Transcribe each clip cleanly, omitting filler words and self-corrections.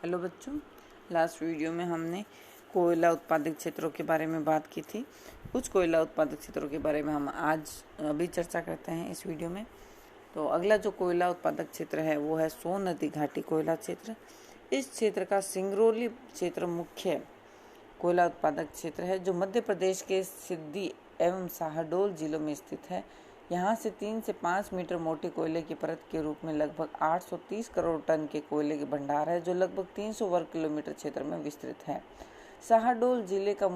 Hello बच्चों, last video में हमने कोयला उत्पादक क्षेत्रों के बारे में बात की थी। कुछ कोयला उत्पादक क्षेत्रों के बारे में हम आज अभी चर्चा करते हैं इस वीडियो में। तो अगला जो कोयला उत्पादक क्षेत्र है वो है सोन नदी घाटी कोयला क्षेत्र। इस क्षेत्र का सिंगरौली क्षेत्र मुख्य कोयला उत्पादक क्षेत्र है जो मध्य प्रदेश के सिद्दी एवं शाहडोल जिलों में स्थित है। यहाँ से 3 से 5 मीटर मोटी कोयले की परत के रूप में लगभग 830 करोड़ टन के कोयले के भंडार है जो लगभग 300 वर्ग किलोमीटर क्षेत्र में विस्तृत है। शाहडोल जिले का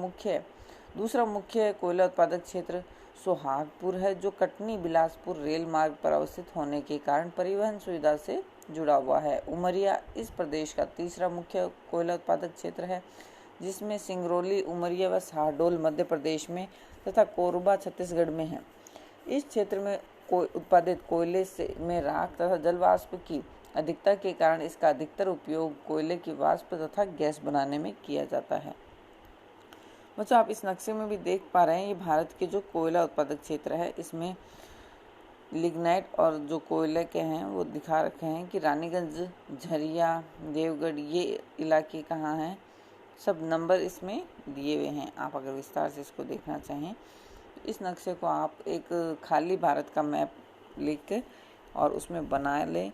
दूसरा मुख्य कोयला उत्पादक क्षेत्र सोहागपुर है जो कटनी बिलासपुर रेल मार्ग पर अवस्थित होने के कारण परिवहन सुविधा से जुड़ा हुआ है। उमरिया इस प्रदेश का तीसरा मुख्य कोयला उत्पादक क्षेत्र है जिसमें सिंगरौली, उमरिया व शाहडोल मध्य प्रदेश में तथा कोरबा छत्तीसगढ़ में है। इस क्षेत्र में उत्पादित कोयले में राख तथा जल वाष्प की अधिकता के कारण इसका अधिकतर उपयोग कोयले की वाष्प तथा गैस बनाने में किया जाता है। बच्चों, आप इस नक्शे में भी देख पा रहे हैं, ये भारत के जो कोयला उत्पादक क्षेत्र है इसमें लिग्नाइट और जो कोयले के हैं वो दिखा रखे हैं कि रानीगंज, झरिया, देवगढ़ ये इलाके कहाँ हैं, सब नंबर इसमें दिए हुए हैं। आप अगर विस्तार से इसको देखना चाहें इस नक्शे को आप एक खाली भारत का मैप लिख के और उसमें बना लें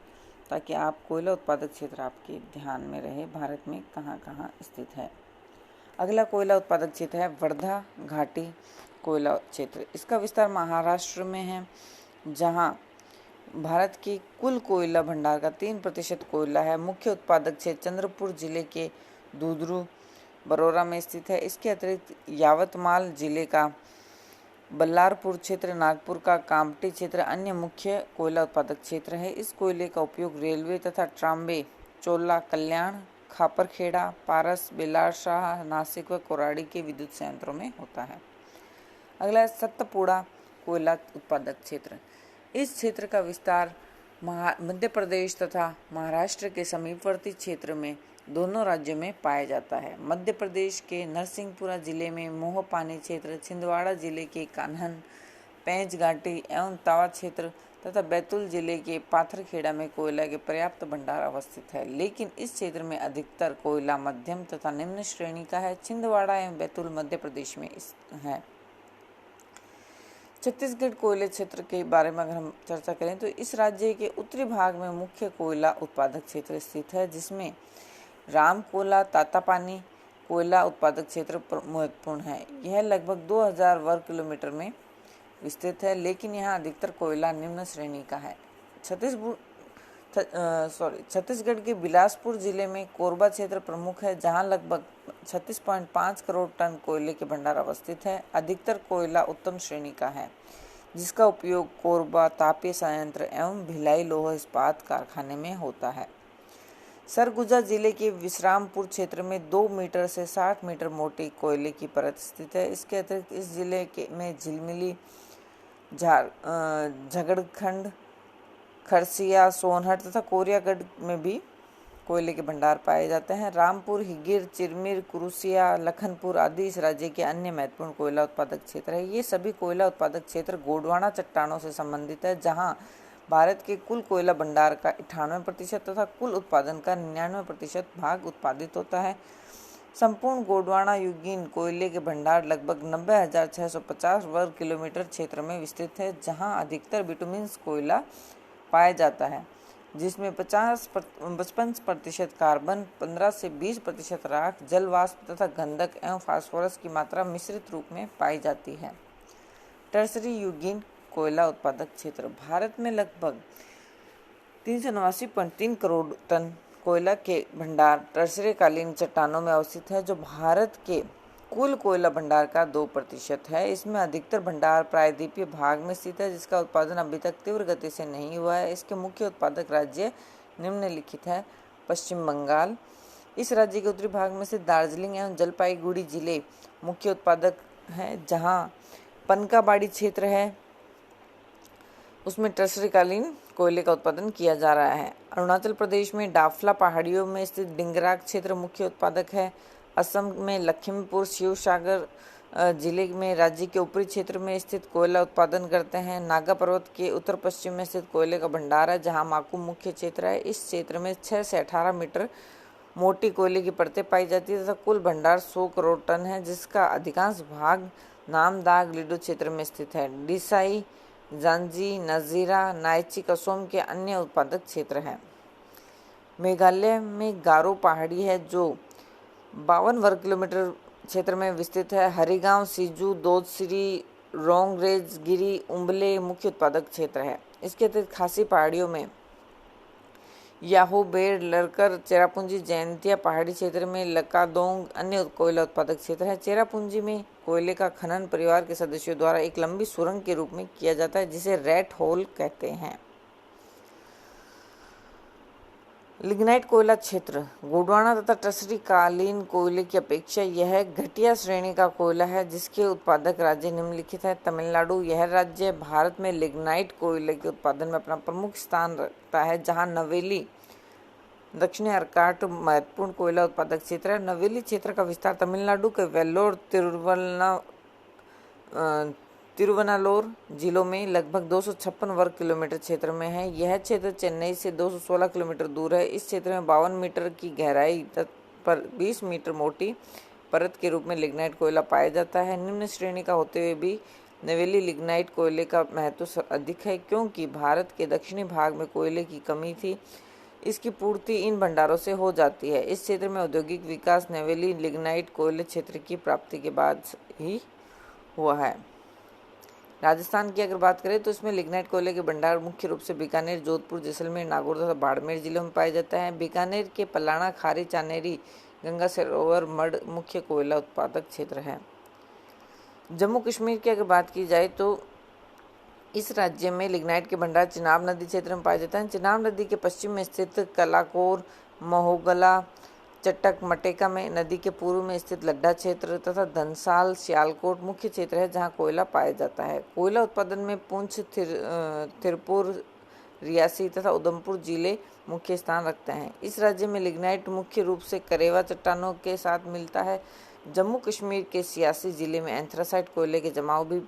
ताकि आप कोयला उत्पादक क्षेत्र आपके ध्यान में रहे, भारत में कहाँ कहाँ स्थित है। अगला कोयला उत्पादक क्षेत्र है वर्धा घाटी कोयला क्षेत्र। इसका विस्तार महाराष्ट्र में है जहाँ भारत की कुल कोयला भंडार का 3% कोयला है। मुख्य उत्पादक क्षेत्र चंद्रपुर जिले के दूधरू बरोरा में स्थित है। इसके अतिरिक्त यावतमाल जिले का बल्लारपुर क्षेत्र, नागपुर का कामठी क्षेत्र अन्य मुख्य कोयला उत्पादक क्षेत्र है। इस कोयले का उपयोग रेलवे तथा ट्राम्बे, चोला, कल्याण, खापरखेड़ा, पारस, बेलारशाह, नासिक व कोराड़ी के विद्युत संयंत्रों में होता है। अगला सतपुड़ा कोयला उत्पादक क्षेत्र। इस क्षेत्र का विस्तार मध्य प्रदेश तथा महाराष्ट्र के समीपवर्ती क्षेत्र में दोनों राज्यों में पाया जाता है। मध्य प्रदेश के नरसिंहपुरा जिले में मोहपानी क्षेत्र, छिंदवाड़ा जिले के कान्हन, पेंच घाटी एवं तावा क्षेत्र तथा बैतूल जिले के पाथरखेड़ा में कोयला के पर्याप्त भंडार अवस्थित है। लेकिन इस क्षेत्र में अधिकतर कोयला मध्यम तथा निम्न श्रेणी का है। छिंदवाड़ा एवं बैतूल मध्य प्रदेश में है। छत्तीसगढ़ कोयले क्षेत्र के बारे में अगर हम चर्चा करें तो इस राज्य के उत्तरी भाग में मुख्य कोयला उत्पादक क्षेत्र स्थित है जिसमें रामकोला, तातापानी कोयला उत्पादक क्षेत्र महत्वपूर्ण है। यह लगभग 2000 वर्ग किलोमीटर में विस्तृत है, लेकिन यहाँ अधिकतर कोयला निम्न श्रेणी का है। छत्तीसगढ़ के बिलासपुर जिले में कोरबा क्षेत्र प्रमुख है जहाँ लगभग 36.5 करोड़ टन कोयले के भंडार अवस्थित है। अधिकतर कोयला उत्तम श्रेणी का है जिसका उपयोग कोरबा तापीय संयंत्र एवं भिलाई लौह इस्पात कारखाने में होता है। सरगुजा जिले के विश्रामपुर क्षेत्र में 2 मीटर से 60 मीटर मोटी कोयले की परत स्थित है। इसके अतिरिक्त इस जिले में झिलमिली, झगड़खंड, खरसिया, सोनहट तथा कोरियागढ़ में भी कोयले के भंडार पाए जाते हैं। रामपुर, हिगिर, चिरमिर, कुरुसिया, लखनपुर आदि इस राज्य के अन्य महत्वपूर्ण कोयला उत्पादक क्षेत्र है। ये सभी कोयला उत्पादक क्षेत्र गोंडवाना चट्टानों से संबंधित है जहाँ भारत के कुल कोयला भंडार का 98% तथा कुल उत्पादन का 99% भाग उत्पादित होता है। संपूर्ण गोंडवाना युगीन कोयले के भंडार लगभग 90,650 वर्ग किलोमीटर क्षेत्र में विस्तृत है जहां अधिकतर बिटुमिन्स कोयला पाया जाता है जिसमें 55% कार्बन, 15 से 20% राख, जल वाष्प तथा गंधक एवं फास्फोरस की मात्रा मिश्रित रूप में पाई जाती है। टर्सरी युगीन कोयला उत्पादक क्षेत्र। भारत में लगभग 389.3 करोड़ टन कोयला के भंडार टर्सरी कालीन चट्टानों में अवस्थित है जो भारत के कुल कोयला भंडार का 2% है। इसमें अधिकतर भंडार प्रायद्वीपीय भाग में स्थित है जिसका उत्पादन अभी तक तीव्र गति से नहीं हुआ है। इसके मुख्य उत्पादक राज्य निम्नलिखित है। पश्चिम बंगाल, इस राज्य के उत्तरी भाग में से दार्जिलिंग एवं जलपाईगुड़ी जिले मुख्य उत्पादक हैं जहाँ पनकाबाड़ी क्षेत्र है उसमें टर्सरी कालीन कोयले का उत्पादन किया जा रहा है। अरुणाचल प्रदेश में डाफला पहाड़ियों में स्थित डिंगराग क्षेत्र मुख्य उत्पादक है। असम में लखीमपुर, शिवसागर जिले में राज्य के ऊपरी क्षेत्र में स्थित कोयला उत्पादन करते हैं। नागा पर्वत के उत्तर पश्चिम में स्थित कोयले का भंडार है जहां माकू मुख्य क्षेत्र है। इस क्षेत्र में 6 से 18 मीटर मोटी कोयले की परतें पाई जाती है तथा कुल भंडार 100 करोड़ टन है, जिसका अधिकांश भाग नामदाग लिडो क्षेत्र में स्थित है। डिसाई, जांजी, नाजीरा, नाइची, कसोम के अन्य उत्पादक क्षेत्र हैं। मेघालय में गारो पहाड़ी है जो 52 वर्ग किलोमीटर क्षेत्र में विस्तृत है। हरिगांव, सिजू, दोदसिरी, रोंगरेज, गिरी, उम्बले मुख्य उत्पादक क्षेत्र है। इसके अतिरिक्त खासी पहाड़ियों में याहो, बेर, लरकर, चेरापूंजी, जैंतिया पहाड़ी क्षेत्र में लकादोंग अन्य कोयला उत्पादक क्षेत्र है। चेरापूंजी में कोयले का खनन परिवार के सदस्यों द्वारा एक लंबी सुरंग के रूप में किया जाता है, जिसे रैट होल कहते हैं। लिग्नाइट कोयला क्षेत्र गोंडवाना तथा टसरी कालीन कोयले की अपेक्षा यह घटिया श्रेणी का कोयला है, जिसके उत्पादक राज्य निम्नलिखित है। तमिलनाडु, यह राज्य भारत में लिग्नाइट कोयले के उत्पादन में अपना प्रमुख स्थान रखता है, जहां नवेली दक्षिणी आर्काट महत्वपूर्ण कोयला उत्पादक क्षेत्र है। नवेली क्षेत्र का विस्तार तमिलनाडु के वेल्लोर, तिरुवनालोर जिलों में लगभग 256 वर्ग किलोमीटर क्षेत्र में है। यह क्षेत्र चेन्नई से 216 किलोमीटर दूर है। इस क्षेत्र में 52 मीटर की गहराई पर 20 मीटर मोटी परत के रूप में लिग्नाइट कोयला पाया जाता है। निम्न श्रेणी का होते हुए भी नवेली लिग्नाइट कोयले का महत्व अधिक है, क्योंकि भारत के दक्षिणी भाग में कोयले की कमी थी। इसकी पूर्ति इन भंडारों से हो जाती है। इस क्षेत्र में औद्योगिक विकास नवेली लिग्नाइट कोयले क्षेत्र की प्राप्ति के बाद ही हुआ है। राजस्थान की अगर बात करें तो इसमें लिग्नाइट कोयले के भंडार मुख्य रूप से बीकानेर, जोधपुर, जैसलमेर, नागौर तथा बाड़मेर जिलों में पाया जाता है। बीकानेर के पलाना, खारी, चानेरी, गंगा सरोवर, मड मुख्य कोयला उत्पादक क्षेत्र है। जम्मू कश्मीर की अगर बात की जाए तो इस राज्य में लिग्नाइट के भंडार चिनाब नदी क्षेत्र में पाया जाता है। चिनाब नदी के पश्चिम में स्थित कलाकोर, महोगला, चट्टक, मटेका में नदी के पूर्व में स्थित लड्डा क्षेत्र तथा धनसाल, सियालकोट मुख्य क्षेत्र है, जहां कोयला पाया जाता है। कोयला उत्पादन में पुंछ, थिरपुर, रियासी तथा उधमपुर जिले मुख्य स्थान रखते हैं। इस राज्य में लिग्नाइट मुख्य रूप से करेवा चट्टानों के साथ मिलता है। जम्मू कश्मीर के सियासी जिले में एंथ्रासाइट कोयले के जमाव भी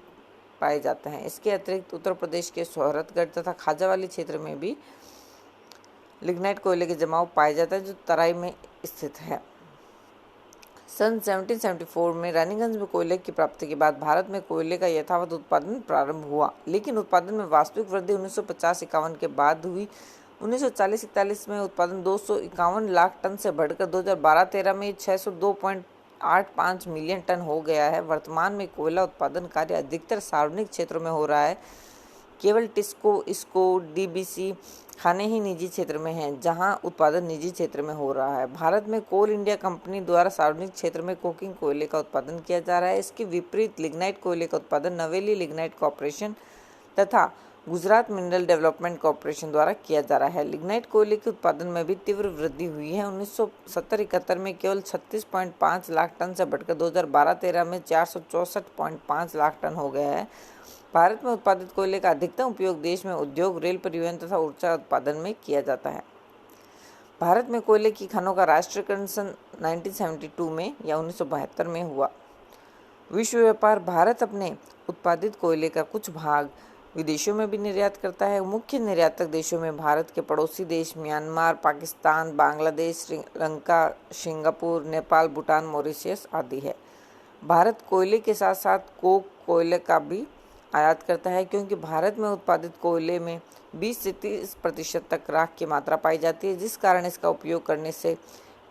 पाए जाते हैं। इसके अतिरिक्त उत्तर प्रदेश के सोहरतगढ़ तथा खाजावाली क्षेत्र में भी लिग्नाइट कोयले के जमाव पाया जाता है, जो तराई में स्थित है। सन 1774 में रानीगंज में कोयले की प्राप्ति के बाद भारत में कोयले का यथावत उत्पादन प्रारंभ हुआ, लेकिन उत्पादन में वास्तविक वृद्धि 1950-51 के बाद हुई। 1940-41 में उत्पादन 251 लाख टन से बढ़कर 2012-13 में 602.85 मिलियन टन हो गया है। वर्तमान में कोयला उत्पादन कार्य अधिकतर सार्वजनिक क्षेत्रों में हो रहा है। केवल टिस्को, इसको, डीबीसी खाने ही निजी क्षेत्र में हैं, जहां उत्पादन निजी क्षेत्र में हो रहा है। भारत में कोल इंडिया कंपनी द्वारा सार्वजनिक क्षेत्र में कोकिंग कोयले का उत्पादन किया जा रहा है। इसके विपरीत लिग्नाइट कोयले का उत्पादन नवेली लिग्नाइट कॉर्पोरेशन तथा गुजरात मिनरल डेवलपमेंट कॉर्पोरेशन द्वारा किया जा रहा है। लिग्नाइट कोयले के उत्पादन में भी तीव्र वृद्धि हुई है। 1970-71 में केवल 36.5 लाख टन से बढ़कर 2012-13 में 464.5 लाख टन हो गया है। भारत में उत्पादित कोयले का अधिकतम उपयोग देश में उद्योग, रेल परिवहन तथा ऊर्जा उत्पादन में किया जाता है। भारत में कोयले की खानों का राष्ट्रीयकरण सन 1972 में या 1972 में हुआ। विश्व व्यापार भारत अपने उत्पादित कोयले का कुछ भाग विदेशों में भी निर्यात करता है। मुख्य निर्यातक देशों में भारत के पड़ोसी देश Myanmar, Pakistan, Bangladesh, Sri Lanka, Singapore, Nepal, Bhutan, Mauritius आदि है। भारत कोयले के साथ साथ कोक कोयले का भी आयात करता है, क्योंकि भारत में उत्पादित कोयले में 20 से 30% तक राख की मात्रा पाई जाती है, जिस कारण इसका उपयोग करने से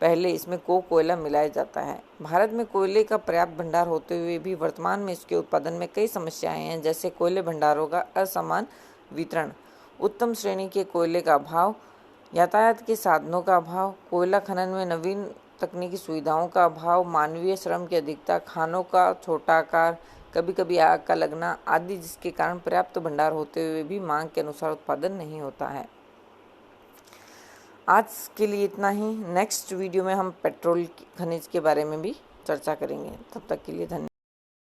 पहले इसमें कोक कोयला मिलाया जाता है। भारत में कोयले का पर्याप्त भंडार होते हुए भी वर्तमान में इसके उत्पादन में कई समस्याएं हैं, जैसे कोयले भंडारों का असमान वितरण, उत्तम श्रेणी के कोयले का अभाव, यातायात के साधनों का अभाव, कोयला खनन में नवीन तकनीकी सुविधाओं का अभाव, मानवीय श्रम की अधिकता, खानों का छोटा आकार, कभी कभी आग का लगना आदि, जिसके कारण पर्याप्त भंडार होते हुए भी मांग के अनुसार उत्पादन नहीं होता है। आज के लिए इतना ही। नेक्स्ट वीडियो में हम पेट्रोल खनिज के बारे में भी चर्चा करेंगे। तब तक के लिए धन्यवाद।